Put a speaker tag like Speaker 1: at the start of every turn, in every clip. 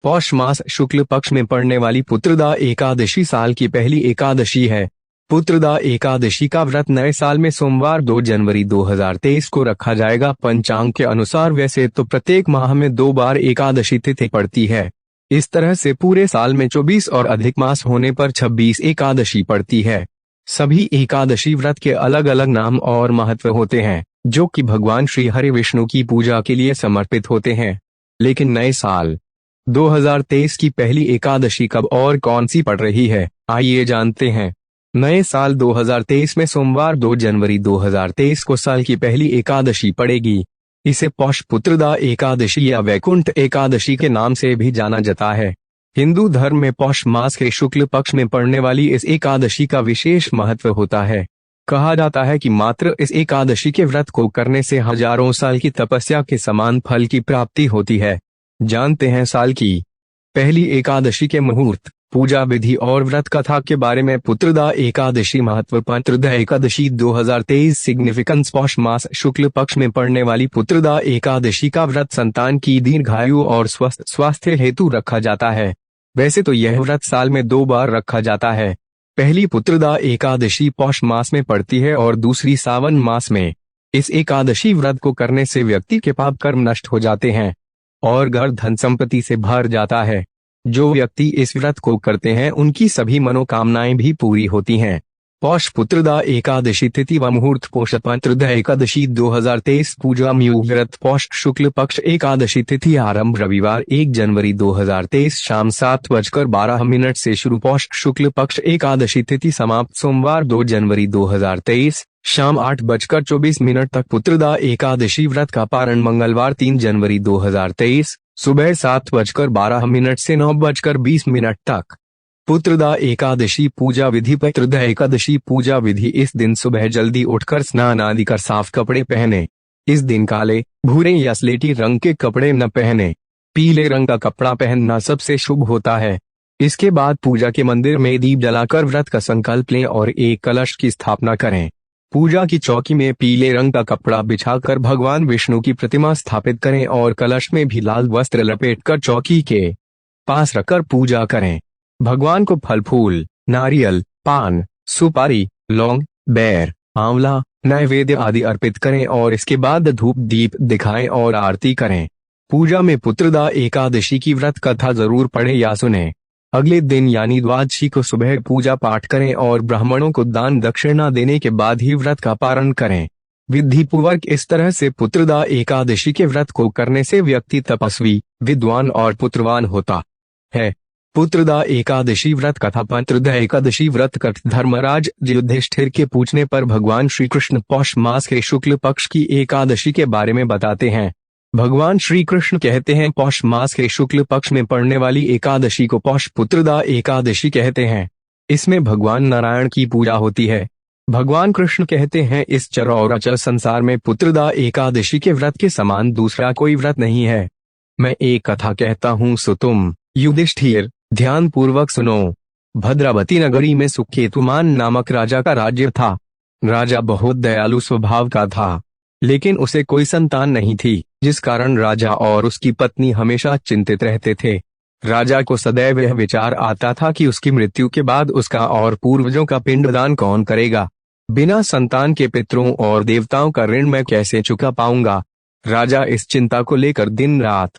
Speaker 1: पौष मास शुक्ल पक्ष में पड़ने वाली पुत्रदा एकादशी साल की पहली एकादशी है। पुत्रदा एकादशी का व्रत नए साल में सोमवार 2 जनवरी 2023 को रखा जाएगा। पंचांग के अनुसार वैसे तो प्रत्येक माह में 2 बार एकादशी तिथि पड़ती है। इस तरह से पूरे साल में 24 और अधिक मास होने पर 26 एकादशी पड़ती है। सभी एकादशी व्रत के अलग अलग नाम और महत्व होते हैं, जो कि भगवान श्री हरि विष्णु की पूजा के लिए समर्पित होते हैं। लेकिन नए साल 2023 की पहली एकादशी कब और कौन सी पड़ रही है, आइए जानते हैं। नए साल 2023 में सोमवार 2 जनवरी 2023 को साल की पहली एकादशी पड़ेगी। इसे पौष पुत्रदा एकादशी या वैकुंठ एकादशी के नाम से भी जाना जाता है। हिंदू धर्म में पौष मास के शुक्ल पक्ष में पड़ने वाली इस एकादशी का विशेष महत्व होता है। कहा जाता है कि मात्र इस एकादशी के व्रत को करने से हजारों साल की तपस्या के समान फल की प्राप्ति होती है। जानते हैं साल की पहली एकादशी के मुहूर्त, पूजा विधि और व्रत कथा के बारे में। पुत्रदा एकादशी महत्व। पुत्रदा एकादशी 2023 सिग्निफिकेंस। पौष मास शुक्ल पक्ष में पड़ने वाली पुत्रदा एकादशी का व्रत संतान की दीर्घायु और स्वस्थ स्वास्थ्य हेतु रखा जाता है। वैसे तो यह व्रत साल में 2 बार रखा जाता है। पहली पुत्रदा एकादशी पौष मास में पड़ती है और दूसरी सावन मास में। इस एकादशी व्रत को करने से व्यक्ति के पाप कर्म नष्ट हो जाते हैं और घर धन संपत्ति से भर जाता है। जो व्यक्ति इस व्रत को करते हैं उनकी सभी मनोकामनाएं भी पूरी होती हैं। पौष पुत्रदा एकादशी तिथि व मुहूर्त। पौष पुत्रदा एकादशी 2023 पूजा मुहूर्त। पौष शुक्ल पक्ष एकादशी तिथि आरंभ रविवार 1 जनवरी 2023 शाम 7:12 से शुरू। पौष शुक्ल पक्ष एकादशी तिथि समाप्त सोमवार 2 जनवरी 2023 शाम 8:24 तक। पुत्रदा एकादशी व्रत का पारण मंगलवार 3 जनवरी 2023 सुबह 7:12 से 9:20 तक। पुत्रदा एकादशी पूजा विधि। पुत्रदा एकादशी पूजा विधि। इस दिन सुबह जल्दी उठकर स्नान आदि कर साफ कपड़े पहने। इस दिन काले, भूरे या स्लेटी रंग के कपड़े न पहने। पीले रंग का कपड़ा पहनना सबसे शुभ होता है। इसके बाद पूजा के मंदिर में दीप जलाकर व्रत का संकल्प लें और एक कलश की स्थापना करें। पूजा की चौकी में पीले रंग का कपड़ा बिछाकर भगवान विष्णु की प्रतिमा स्थापित करें और कलश में भी लाल वस्त्र लपेटकर चौकी के पास रखकर पूजा करें। भगवान को फल फूल, नारियल, पान, सुपारी, लौंग, बेर, आंवला, नैवेद्य आदि अर्पित करें और इसके बाद धूप दीप दिखाएं और आरती करें। पूजा में पुत्रदा एकादशी की व्रत कथा जरूर पढ़ें या सुनें। अगले दिन यानी द्वादशी को सुबह पूजा पाठ करें और ब्राह्मणों को दान दक्षिणा देने के बाद ही व्रत का पारण करें। विधि पूर्वक इस तरह से पुत्रदा एकादशी के व्रत को करने से व्यक्ति तपस्वी, विद्वान और पुत्रवान होता है। पुत्रदा एकादशी व्रत कथा। पुत्रदा एकादशी व्रत कथा। धर्मराज युधिष्ठिर के पूछने पर भगवान श्री कृष्ण पौष मास के शुक्ल पक्ष की एकादशी के बारे में बताते हैं। भगवान श्री कृष्ण कहते हैं, पौष मास के शुक्ल पक्ष में पड़ने वाली एकादशी को पौष पुत्रदा एकादशी कहते हैं। इसमें भगवान नारायण की पूजा होती है। भगवान कृष्ण कहते हैं, इस चर और अचर संसार में पुत्रदा एकादशी के व्रत के समान दूसरा कोई व्रत नहीं है। मैं एक कथा कहता हूँ, सो तुम युधिष्ठिर ध्यान पूर्वक सुनो। भद्रावती नगरी में सुकेतुमान नामक राजा का राज्य था। राजा बहुत दयालु स्वभाव का था, लेकिन उसे कोई संतान नहीं थी, जिस कारण राजा और उसकी पत्नी हमेशा चिंतित रहते थे। राजा को सदैव यह विचार आता था कि उसकी मृत्यु के बाद उसका और पूर्वजों का पिंडदान कौन करेगा। बिना संतान के पितरों और देवताओं का ऋण मैं कैसे चुका पाऊंगा। राजा इस चिंता को लेकर दिन रात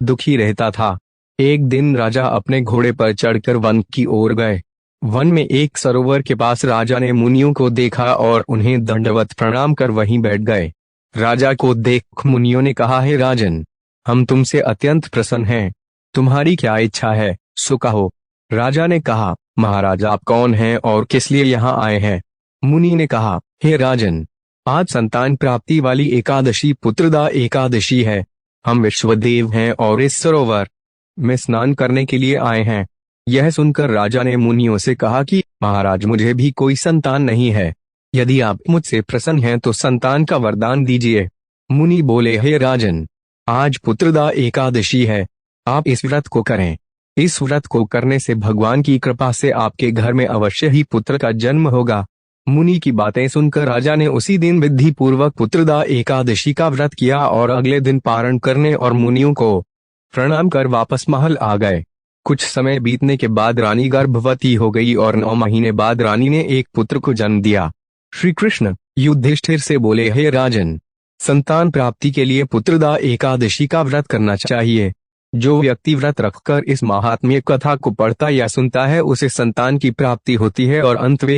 Speaker 1: दुखी रहता था। एक दिन राजा अपने घोड़े पर चढ़कर वन की ओर गए। वन में एक सरोवर के पास राजा ने मुनियों को देखा और उन्हें दंडवत प्रणाम कर वहीं बैठ गए। राजा को देख मुनियों ने कहा, हे राजन, हम तुमसे अत्यंत प्रसन्न हैं। तुम्हारी क्या इच्छा है, सो कहो। राजा ने कहा, महाराज आप कौन हैं और किस लिए यहाँ आए हैं। मुनि ने कहा, हे राजन, आज संतान प्राप्ति वाली एकादशी पुत्रदा एकादशी है। हम विश्वदेव हैं और इस सरोवर में स्नान करने के लिए आए हैं। यह सुनकर राजा ने मुनियों से कहा कि महाराज मुझे भी कोई संतान नहीं है। यदि आप मुझसे प्रसन्न हैं तो संतान का वरदान दीजिए। मुनि बोले, हे राजन, आज पुत्रदा एकादशी है, आप इस व्रत को करें। इस व्रत को करने से भगवान की कृपा से आपके घर में अवश्य ही पुत्र का जन्म होगा। मुनि की बातें सुनकर राजा ने उसी दिन विधि पूर्वक पुत्रदा एकादशी का व्रत किया और अगले दिन पारण करने और मुनियों को प्रणाम कर वापस महल आ गए। कुछ समय बीतने के बाद रानी गर्भवती हो गई और 9 महीने बाद रानी ने एक पुत्र को जन्म दिया। श्री कृष्ण युधिष्ठिर से बोले, हे राजन, संतान प्राप्ति के लिए पुत्रदा एकादशी का व्रत करना चाहिए। जो व्यक्ति व्रत रखकर इस महात्म्य कथा को पढ़ता या सुनता है उसे संतान की प्राप्ति होती है और अंत में